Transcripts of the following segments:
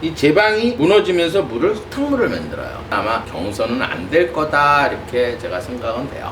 이 제방이 무너지면서 흙탕물을 만들어요. 아마 경선은 안 될 거다 이렇게 제가 생각은 돼요.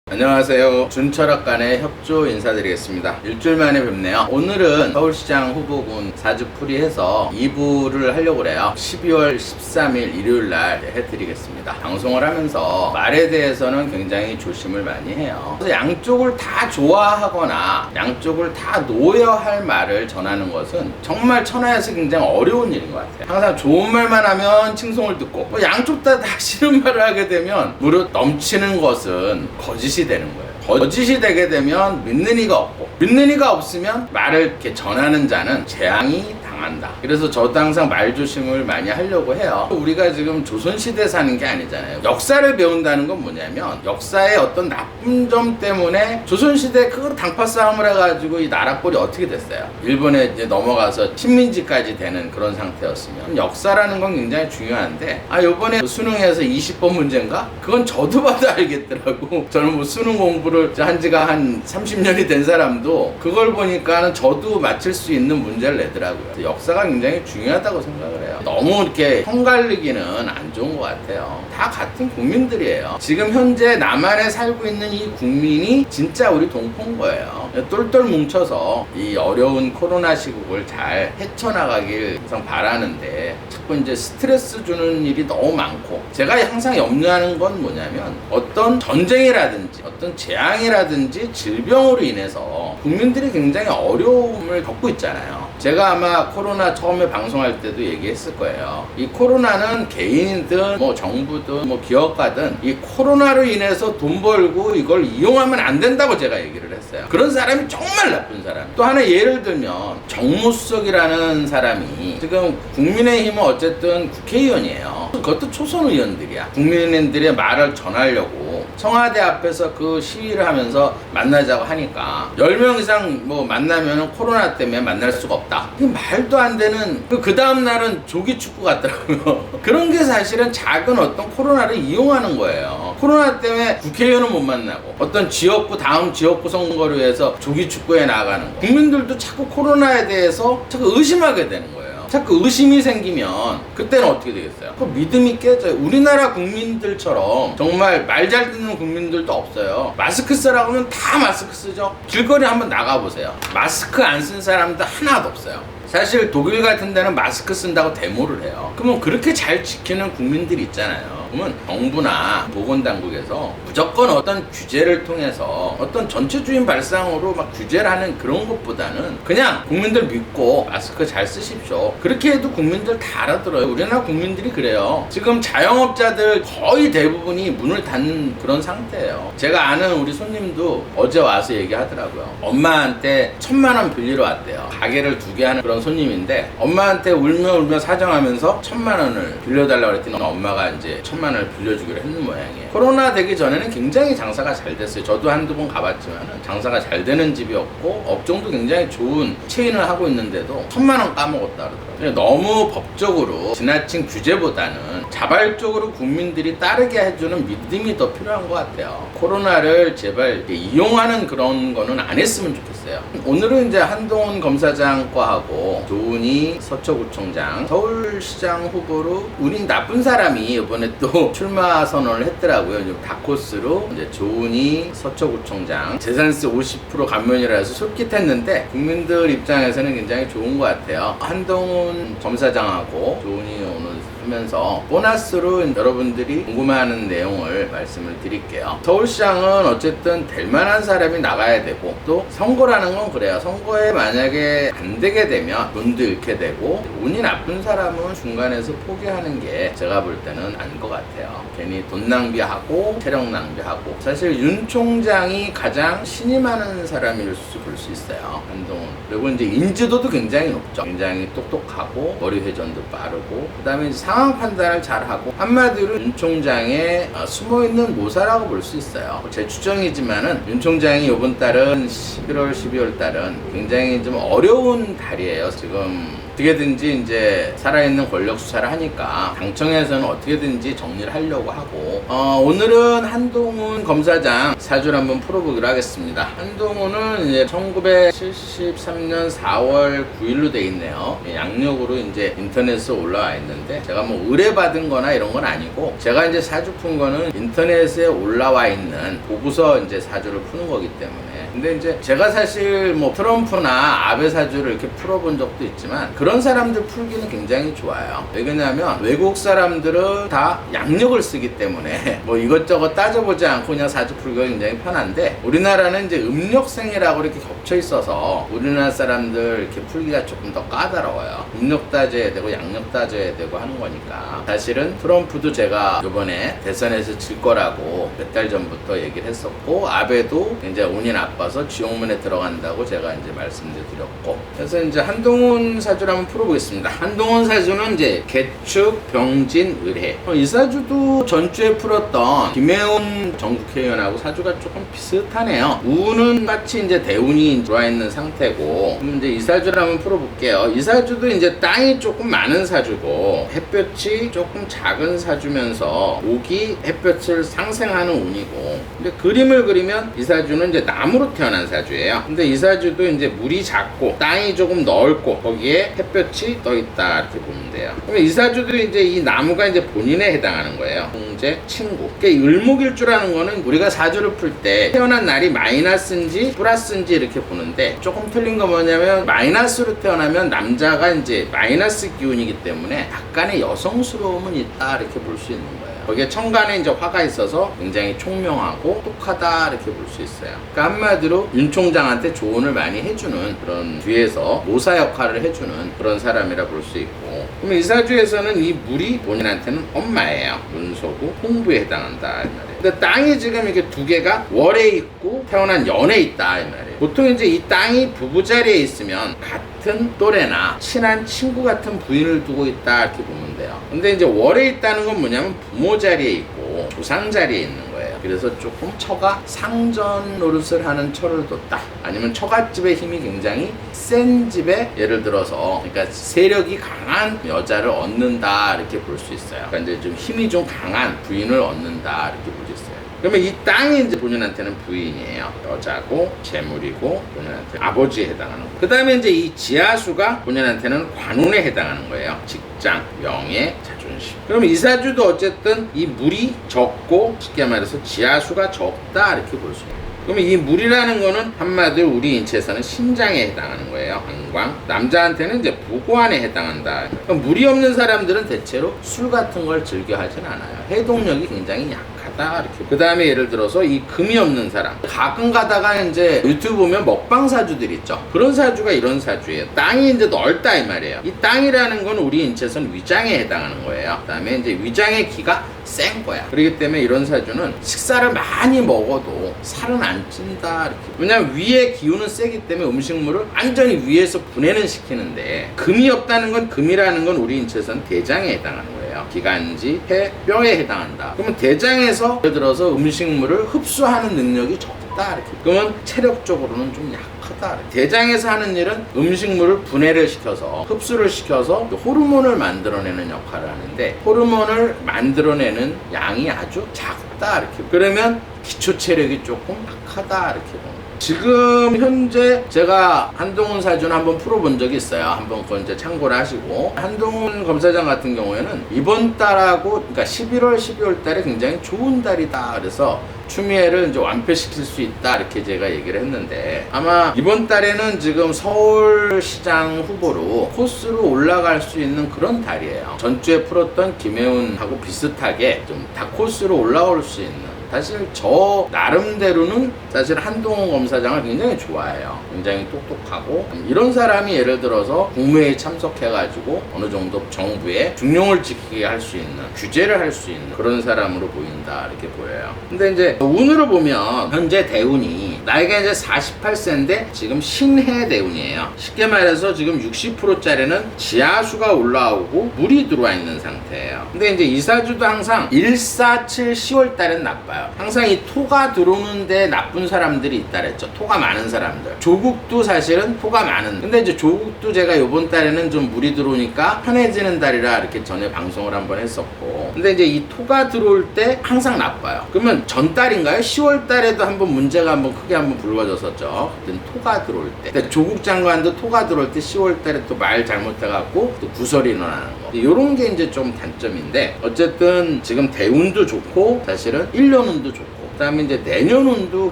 안녕하세요. 준철학간의 협조 인사드리겠습니다. 일주일 만에 뵙네요. 오늘은 서울시장 후보군 사주풀이해서 2부를 하려고 그래요. 12월 13일 일요일날 해드리겠습니다. 방송을 하면서 말에 대해서는 굉장히 조심을 많이 해요. 그래서 양쪽을 다 좋아하거나 양쪽을 다 놓아야 할 말을 전하는 것은 정말 천하에서 굉장히 어려운 일인 것 같아요. 항상 좋은 말만 하면 칭송을 듣고 양쪽 다 싫은 말을 하게 되면 무릇 넘치는 것은 거짓이 되는 거예요. 거짓이 되게 되면 믿는 이가 없고, 믿는 이가 없으면 말을 이렇게 전하는 자는 재앙이 당한다. 그래서 저도 항상 말조심을 많이 하려고 해요. 우리가 지금 조선시대 사는 게 아니잖아요. 역사를 배운다는 건 뭐냐면 역사의 어떤 나쁜 점 때문에 조선시대 그 당파 싸움을 해가지고 이 나라 꼴이 어떻게 됐어요. 일본에 이제 넘어가서 식민지까지 되는 그런 상태였으면 역사라는 건 굉장히 중요한데, 요번에 수능에서 20번 문제인가? 그건 저도 봐도 알겠더라고. 저는 뭐 수능 공부를 한 지가 한 30년이 된 사람도 그걸 보니까는 저도 맞힐 수 있는 문제를 내더라고요. 역사가 굉장히 중요하다고 생각을 해요. 너무 이렇게 헷갈리기는 안 좋은 것 같아요. 다 같은 국민들이에요. 지금 현재 남한에 살고 있는 이 국민이 진짜 우리 동포인 거예요. 똘똘 뭉쳐서 이 어려운 코로나 시국을 잘 헤쳐나가길 항상 바라는데 자꾸 이제 스트레스 주는 일이 너무 많고, 제가 항상 염려하는 건 뭐냐면 어떤 전쟁이라든지 어떤 재앙이라든지 질병으로 인해서 국민들이 굉장히 어려움을 겪고 있잖아요. 제가 아마 코로나 처음에 방송할 때도 얘기했을 거예요. 이 코로나는 개인이든 뭐 정부든 뭐 기업가든 이 코로나로 인해서 돈 벌고 이걸 이용하면 안 된다고 제가 얘기를 했어요. 그런 사람이 정말 나쁜 사람. 또 하나 예를 들면 정무수석이라는 사람이 지금 국민의힘은 어쨌든 국회의원이에요. 그것도 초선 의원들이야. 국민들의 말을 전하려고 청와대 앞에서 그 시위를 하면서 만나자고 하니까 10명 이상 뭐 만나면 코로나 때문에 만날 수가 없다. 이게 말도 안 되는, 그 다음 날은 조기 축구 같더라고요. 그런 게 사실은 작은 어떤 코로나를 이용하는 거예요. 코로나 때문에 국회의원은 못 만나고 어떤 지역구, 다음 지역구 선거를 위해서 조기 축구에 나가는 거. 국민들도 자꾸 코로나에 대해서 자꾸 의심하게 되는 거예요. 자꾸 의심이 생기면 그때는 어떻게 되겠어요? 그 믿음이 깨져요. 우리나라 국민들처럼 정말 말 잘 듣는 국민들도 없어요. 마스크 쓰라고 하면 다 마스크 쓰죠. 길거리 한번 나가보세요. 마스크 안 쓴 사람도 하나도 없어요. 사실 독일 같은 데는 마스크 쓴다고 데모를 해요. 그러면 그렇게 잘 지키는 국민들이 있잖아요. 그러면 정부나 보건당국에서 무조건 어떤 규제를 통해서 어떤 전체주의 발상으로 막 규제를 하는 그런 것보다는 그냥 국민들 믿고 마스크 잘 쓰십시오. 그렇게 해도 국민들 다 알아들어요. 우리나라 국민들이 그래요. 지금 자영업자들 거의 대부분이 문을 닫는 그런 상태예요. 제가 아는 우리 손님도 어제 와서 얘기하더라고요. 엄마한테 1,000만 원 빌리러 왔대요. 가게를 2개 하는 그런 손님인데 엄마한테 울며 사정하면서 1,000만 원을 빌려달라고 그랬더니 엄마가 이제 1,000만 원을 빌려주기로 했는 모양이에요. 코로나 되기 전에는 굉장히 장사가 잘 됐어요. 저도 한두 번 가봤지만 장사가 잘 되는 집이었고 업종도 굉장히 좋은 체인을 하고 있는데도 1,000만 원 까먹었다 그러더라고요. 너무 법적으로 지나친 규제보다는 자발적으로 국민들이 따르게 해주는 믿음이 더 필요한 것 같아요. 코로나를 제발 이용하는 그런 거는 안 했으면 좋겠어요. 오늘은 이제 한동훈 검사장과하고 조은희 서초구청장, 서울시장 후보로 운이 나쁜 사람이 이번에 또 출마 선언을 했더라고요. 다코스로 이제 조은희 서초구청장 재산세 50% 감면이라 해서 솔깃했는데 국민들 입장에서는 굉장히 좋은 것 같아요. 한동훈 검사장하고 조은희 오늘 하면서 보너스로 여러분들이 궁금해하는 내용을 말씀을 드릴게요. 서울시장은 어쨌든 될 만한 사람이 나가야 되고, 또 선거라는 건 그래요. 선거에 만약에 안 되게 되면 돈도 잃게 되고, 운이 나쁜 사람은 중간에서 포기하는 게 제가 볼 때는 아닌 것 같아요. 괜히 돈 낭비하고 체력 낭비하고. 사실 윤 총장이 가장 신이 많은 사람일 수 볼 수 있어요. 한동훈. 그리고 이제 인지도도 굉장히 높죠. 굉장히 똑똑하고 머리 회전도 빠르고, 그다음에 상황 판단을 잘하고, 한마디로 윤 총장의 숨어있는 모사라고 볼 수 있어요. 제 추정이지만은 윤 총장이 이번 달은 11월, 12월 달은 굉장히 좀 어려운 달이에요. 지금 어떻게든지 이제 살아있는 권력 수사를 하니까 당청에서는 어떻게든지 정리를 하려고 하고, 오늘은 한동훈 검사장 사주를 한번 풀어보기로 하겠습니다. 한동훈은 이제 1973년 4월 9일로 돼 있네요. 양력으로 이제 인터넷에 올라와 있는데, 제가 뭐 의뢰받은 거나 이런 건 아니고, 제가 이제 사주 푼 거는 인터넷에 올라와 있는 보고서 이제 사주를 푸는 거기 때문에. 근데 이제 제가 사실 뭐 트럼프나 아베 사주를 이렇게 풀어본 적도 있지만, 그런 사람들 풀기는 굉장히 좋아요. 왜냐면 외국 사람들은 다 양력을 쓰기 때문에 뭐 이것저것 따져보지 않고 그냥 사주 풀기가 굉장히 편한데, 우리나라는 이제 음력생이라고 이렇게 겹쳐 있어서 우리나라 사람들 이렇게 풀기가 조금 더 까다로워요. 음력 따져야 되고 양력 따져야 되고 하는 거니까. 사실은 트럼프도 제가 이번에 대선에서 질 거라고 몇 달 전부터 얘기를 했었고, 아베도 이제 운이 나빠서 지옥문에 들어간다고 제가 이제 말씀드렸고, 그래서 이제 한동훈 사주를 한번 풀어보겠습니다. 한동훈 사주는 이제 개축, 병진, 을해. 이 사주도 전주에 풀었던 김혜훈 전국회의원하고 사주가 조금 비슷하네요. 우는 같이 이제 대운이 들어와 있는 상태고, 그럼 이제 이 사주를 한번 풀어볼게요. 이 사주도 이제 땅이 조금 많은 사주고, 햇볕이 조금 작은 사주면서 목이 햇볕을 상생하는 운이고, 근데 그림을 그리면 이 사주는 이제 나무로 태어난 사주예요. 근데 이 사주도 이제 물이 작고 땅이 조금 넓고 거기에 햇볕이 떠 있다 이렇게 보면 돼요. 그러면 이 사주도 이제 이 나무가 이제 본인에 해당하는 거예요. 형제, 친구. 그러니까 을목일 줄 아는 거는 우리가 사주를 풀 때 태어난 날이 마이너스인지 플러스인지 이렇게 보는데, 조금 틀린 거 뭐냐면 마이너스로 태어나면 남자가 이제 마이너스 기운이기 때문에 약간의 여성스러움은 있다 이렇게 볼 수 있는 거예요. 거기에 천간에 이제 화가 있어서 굉장히 총명하고 똑하다 이렇게 볼 수 있어요. 그러니까 한마디로 윤 총장한테 조언을 많이 해주는, 그런 뒤에서 모사 역할을 해주는 그런 사람이라 볼 수 있고, 그러면 이 사주에서는 이 물이 본인한테는 엄마예요. 문서고 홍부에 해당한다 이 말이에요. 근데 땅이 지금 이게 두 개가 월에 있고 태어난 연에 있다 이 말이에요. 보통 이제 이 땅이 부부 자리에 있으면 같은 또래나 친한 친구 같은 부인을 두고 있다 이렇게 보면 돼요. 근데 이제 월에 있다는 건 뭐냐면 부모 자리에 있고 조상 자리에 있는 거예요. 그래서 조금 처가 상전 노릇을 하는 처를 뒀다, 아니면 처갓집의 힘이 굉장히 센 집에, 예를 들어서 그러니까 세력이 강한 여자를 얻는다 이렇게 볼 수 있어요. 그러니까 이제 좀 힘이 좀 강한 부인을 얻는다 이렇게 볼 수 있어요. 그러면 이 땅이 이제 본인한테는 부인이에요. 여자고 재물이고 본인한테 아버지에 해당하는 거. 그 다음에 이제 이 지하수가 본인한테는 관운에 해당하는 거예요. 직장, 명예, 자존심. 그럼 이 사주도 어쨌든 이 물이 적고, 쉽게 말해서 지하수가 적다 이렇게 볼 수 있어요. 그러면 이 물이라는 거는 한마디로 우리 인체에서는 심장에 해당하는 거예요. 한광. 남자한테는 이제 부고환에 해당한다. 그럼 물이 없는 사람들은 대체로 술 같은 걸 즐겨 하진 않아요. 해독력이 굉장히 약하다 이렇게. 그 다음에 예를 들어서 이 금이 없는 사람, 가끔 가다가 이제 유튜브 보면 먹방 사주들 있죠. 그런 사주가 이런 사주예요. 땅이 이제 넓다 이 말이에요. 이 땅이라는 건 우리 인체에서는 위장에 해당하는 거예요. 그 다음에 이제 위장의 기가 센 거야. 그렇기 때문에 이런 사주는 식사를 많이 먹어도 살은 안 찐다 이렇게. 왜냐면 위의 기운은 세기 때문에 음식물을 완전히 위에서 분해는 시키는데, 금이 없다는 건, 금이라는 건 우리 인체에서는 대장에 해당하는 거예요. 기관지, 폐, 뼈에 해당한다. 그러면 대장에서 예를 들어서 음식물을 흡수하는 능력이 적다 이렇게. 그러면 체력적으로는 좀 약하다. 대장에서 하는 일은 음식물을 분해를 시켜서, 흡수를 시켜서 호르몬을 만들어내는 역할을 하는데, 호르몬을 만들어내는 양이 아주 작다 이렇게. 그러면 기초 체력이 조금 약하다 이렇게 보는. 지금 현재 제가 한동훈 사주는 한번 풀어본 적이 있어요. 한번 그건 이제 참고를 하시고, 한동훈 검사장 같은 경우에는 이번 달하고, 그러니까 11월, 12월 달에 굉장히 좋은 달이다. 그래서 추미애를 이제 완패시킬 수 있다 이렇게 제가 얘기를 했는데, 아마 이번 달에는 지금 서울시장 후보로 코스로 올라갈 수 있는 그런 달이에요. 전주에 풀었던 김혜훈하고 비슷하게 좀 다 코스로 올라올 수 있는. 사실 저 나름대로는 사실 한동훈 검사장을 굉장히 좋아해요. 굉장히 똑똑하고, 이런 사람이 예를 들어서 국무회의에 참석해가지고 어느 정도 정부의 중용을 지키게 할 수 있는, 규제를 할 수 있는 그런 사람으로 보인다 이렇게 보여요. 근데 이제 운으로 보면 현재 대운이 나이가 이제 48세인데 지금 신해 대운이에요. 쉽게 말해서 지금 60%짜리는 지하수가 올라오고 물이 들어와 있는 상태예요. 근데 이제 이 사주도 항상 1, 4, 7, 10월 달엔 나빠요. 나빠요. 항상 이 토가 들어오는데 나쁜 사람들이 있다 그랬죠. 토가 많은 사람들. 조국도 사실은 토가 많은, 근데 이제 조국도 제가 요번 달에는 좀 물이 들어오니까 편해지는 달이라 이렇게 전에 방송을 한번 했었고, 근데 이제 이 토가 들어올 때 항상 나빠요. 그러면 전달인가요? 10월 달에도 한번 문제가 한번 크게 한번 불거졌었죠. 그때 토가 들어올 때. 근데 조국 장관도 토가 들어올 때 10월 달에 또 말 잘못해갖고 또 구설이 일어나는 거. 이런 게 이제 좀 단점인데, 어쨌든 지금 대운도 좋고 사실은 1년 운도 좋고, 그 다음에 이제 내년 운도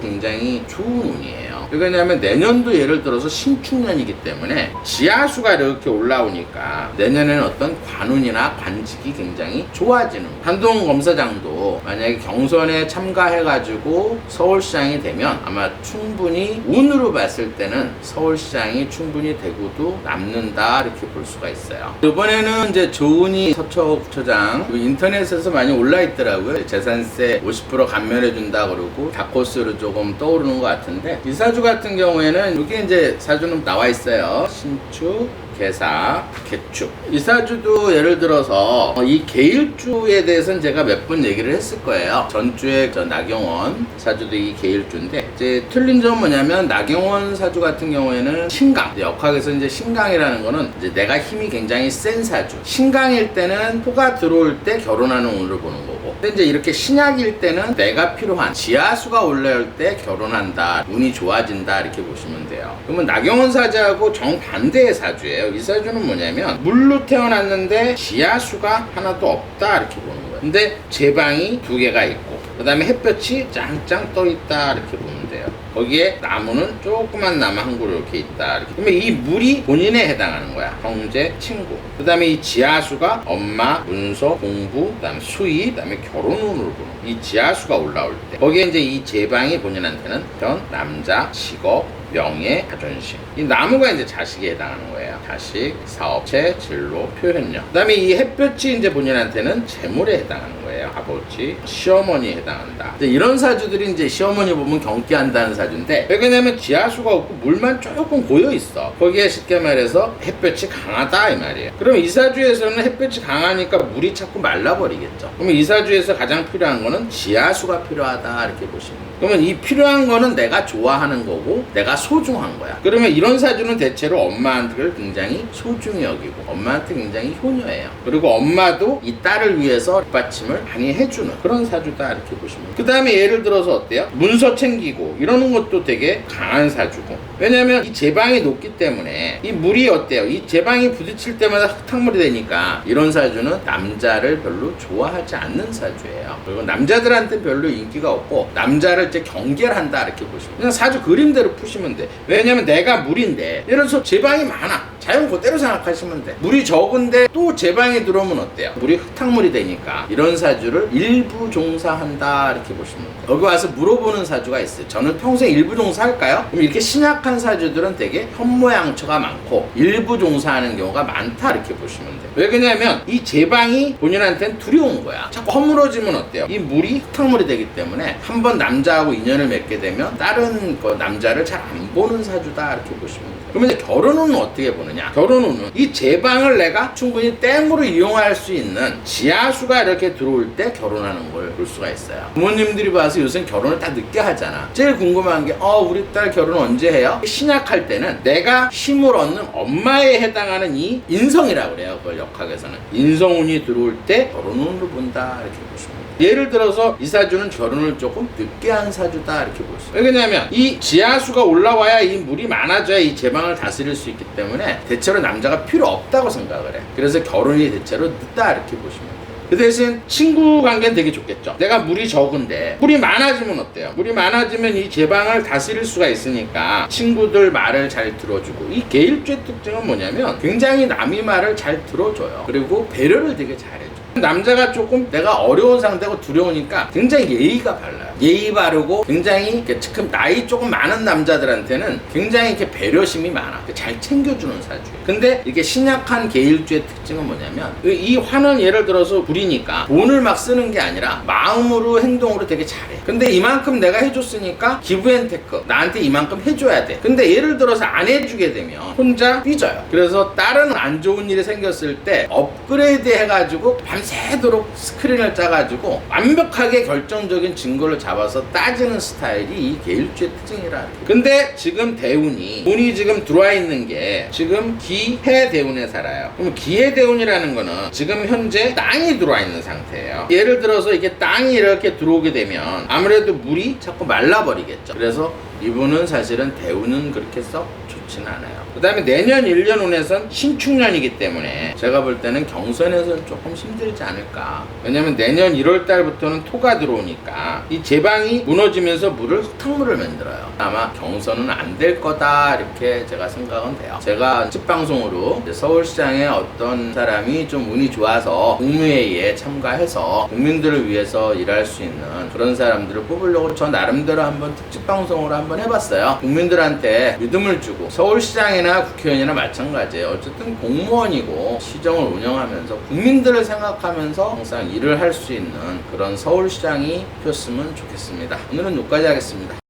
굉장히 좋은 운이에요. 왜냐하면 내년도 예를 들어서 신축년이기 때문에 지하수가 이렇게 올라오니까 내년에는 어떤 관운이나 관직이 굉장히 좋아지는, 한동훈 검사장도 만약에 경선에 참가해가지고 서울시장이 되면 아마 충분히 운으로 봤을 때는 서울시장이 충분히 대구도 남는다 이렇게 볼 수가 있어요. 이번에는 이제 조은희 서초구청장 인터넷에서 많이 올라 있더라고요. 재산세 50% 감면해준다 그러고 다코스로 조금 떠오르는 것 같은데, 이 사주 같은 경우에는 이게 이제 사주는 나와 있어요. 신축, 개사, 개축. 이 사주도 예를 들어서 이 계일주에 대해서는 제가 몇 번 얘기를 했을 거예요. 전주에 나경원 사주도 이 계일주인데, 이제 틀린 점은 뭐냐면 나경원 사주 같은 경우에는 신강, 역학에서 이제 신강이라는 거는 이제 내가 힘이 굉장히 센 사주. 신강일 때는 토가 들어올 때 결혼하는 운으로 보는 거고, 근데 이제 이렇게 신약일 때는 내가 필요한 지하수가 올라올 때 결혼한다, 운이 좋아진다 이렇게 보시면 돼요. 그러면 나경원 사주하고 정반대의 사주예요. 이 사주는 뭐냐면 물로 태어났는데 지하수가 하나도 없다 이렇게 보는 거예요. 근데 제방이 2개가 있고 그 다음에 햇볕이 짱짱 떠 있다 이렇게 보면 돼요. 거기에 나무는 조그만 나무 한 그루 이렇게 있다 이렇게. 그러면 이 물이 본인에 해당하는 거야. 형제, 친구. 그 다음에 이 지하수가 엄마, 문서, 공부, 그 다음에 수의, 그 다음에 결혼운으로 보는 이 지하수가 올라올 때 거기에 이제 이 제방이 본인한테는 전 남자, 직업, 명예, 자존심. 이 나무가 이제 자식에 해당하는 거예요. 자식, 사업체, 진로, 표현력. 그 다음에 이 햇볕이 이제 본인한테는 재물에 해당하는 거예요. 아버지, 시어머니에 해당한다. 이제 이런 사주들이 이제 시어머니 보면 경기한다는 사주인데, 왜냐면 지하수가 없고 물만 조금 고여 있어. 거기에 쉽게 말해서 햇볕이 강하다 이 말이에요. 그럼 이 사주에서는 햇볕이 강하니까 물이 자꾸 말라버리겠죠. 그러면 이 사주에서 가장 필요한 거는 지하수가 필요하다 이렇게 보시면 돼요. 그러면 이 필요한 거는 내가 좋아하는 거고 내가 소중한 거야. 그러면 이런 사주는 대체로 엄마한테를 굉장히 소중히 여기고 엄마한테 굉장히 효녀예요. 그리고 엄마도 이 딸을 위해서 뒷받침을 많이 해주는 그런 사주다 이렇게 보시면 돼요. 그 다음에 예를 들어서 어때요? 문서 챙기고 이러는 것도 되게 강한 사주고, 왜냐면 이 제방이 높기 때문에 이 물이 어때요? 이 제방이 부딪힐 때마다 흙탕물이 되니까 이런 사주는 남자를 별로 좋아하지 않는 사주예요. 그리고 남자들한테 별로 인기가 없고 남자를 이제 경계한다 이렇게 보시면, 그냥 사주 그림대로 푸시면 돼. 왜냐면 내가 물인데 예를 들어서 제방이 많아. 자연 그대로 생각하시면 돼. 물이 적은데 또 제방이 들어오면 어때요? 물이 흙탕물이 되니까 이런 사주를 일부 종사한다 이렇게 보시면 돼요. 여기 와서 물어보는 사주가 있어요. 저는 평생 일부 종사할까요? 그럼 이렇게 신약한 사주들은 되게 현모양처가 많고 일부 종사하는 경우가 많다 이렇게 보시면 돼요. 왜 그러냐면 이 제방이 본인한테는 두려운 거야. 자꾸 허물어지면 어때요? 이 물이 흙탕물이 되기 때문에 한번 남자하고 인연을 맺게 되면 다른 남자를 잘 안 보는 사주다 이렇게 보시면 돼요. 그러면 이제 결혼은 어떻게 보느냐? 결혼은 이 제방을 내가 충분히 댐으로 이용할 수 있는 지하수가 이렇게 들어올 때 결혼하는 걸 볼 수가 있어요. 부모님들이 봐서 요새 결혼을 다 늦게 하잖아. 제일 궁금한 게 우리 딸 결혼 언제 해요? 신약할 때는 내가 힘을 얻는 엄마에 해당하는 이 인성이라고 그래요. 그걸 역학에서는 인성운이 들어올 때 결혼운으로 본다 이렇게 보시면 돼요. 예를 들어서 이 사주는 결혼을 조금 늦게 한 사주다 이렇게 볼 수 있어요. 왜냐면 이 지하수가 올라와야 이 물이 많아져야 이 제방을 다스릴 수 있기 때문에 대체로 남자가 필요 없다고 생각을 해. 그래서 결혼이 대체로 늦다 이렇게 보시면 돼요. 그 대신 친구 관계는 되게 좋겠죠. 내가 물이 적은데 물이 많아지면 어때요? 물이 많아지면 이 제방을 다스릴 수가 있으니까 친구들 말을 잘 들어주고, 이 계일주의 특징은 뭐냐면 굉장히 남의 말을 잘 들어줘요. 그리고 배려를 되게 잘해줘. 남자가 조금 내가 어려운 상대고 두려우니까 굉장히 예의가 발라요. 예의 바르고 굉장히 지금 나이 조금 많은 남자들한테는 굉장히 이렇게 배려심이 많아. 잘 챙겨주는 사주예요. 근데 이게 신약한 계일주의 특징은 뭐냐면 이 화는 예를 들어서 불이니까 돈을 막 쓰는 게 아니라 마음으로 행동으로 되게 잘해. 근데 이만큼 내가 해줬으니까 기브앤테크, 나한테 이만큼 해줘야 돼. 근데 예를 들어서 안 해주게 되면 혼자 삐져요. 그래서 다른 안 좋은 일이 생겼을 때 업그레이드 해가지고 밤새 밤새도록 스크린을 짜가지고 완벽하게 결정적인 증거를 잡아서 따지는 스타일이 이 계율주의 특징이라. 근데 지금 대운이 운이 지금 들어와 있는 게 지금 기해 대운에 살아요. 그럼 기해 대운이라는 거는 지금 현재 땅이 들어와 있는 상태예요. 예를 들어서 이게 땅이 이렇게 들어오게 되면 아무래도 물이 자꾸 말라버리겠죠. 그래서 이분은 사실은 대운은 그렇게 썩 좋지는 않아요. 그 다음에 내년 1년 운에선 신축년이기 때문에 제가 볼 때는 경선에서는 조금 힘들지 않을까. 왜냐면 내년 1월 달부터는 토가 들어오니까 이 제방이 무너지면서 물을 흙탕물을 만들어요. 아마 경선은 안 될 거다 이렇게 제가 생각은 돼요. 제가 특집방송으로 서울시장에 어떤 사람이 좀 운이 좋아서 국무회의에 참가해서 국민들을 위해서 일할 수 있는 그런 사람들을 뽑으려고 저 나름대로 한번 특집방송으로 한번 해봤어요. 국민들한테 믿음을 주고 서울시장이나 국회의원이나 마찬가지예요. 어쨌든 공무원이고 시정을 운영하면서 국민들을 생각하면서 항상 일을 할 수 있는 그런 서울시장이 폈으면 좋겠습니다. 오늘은 여기까지 하겠습니다.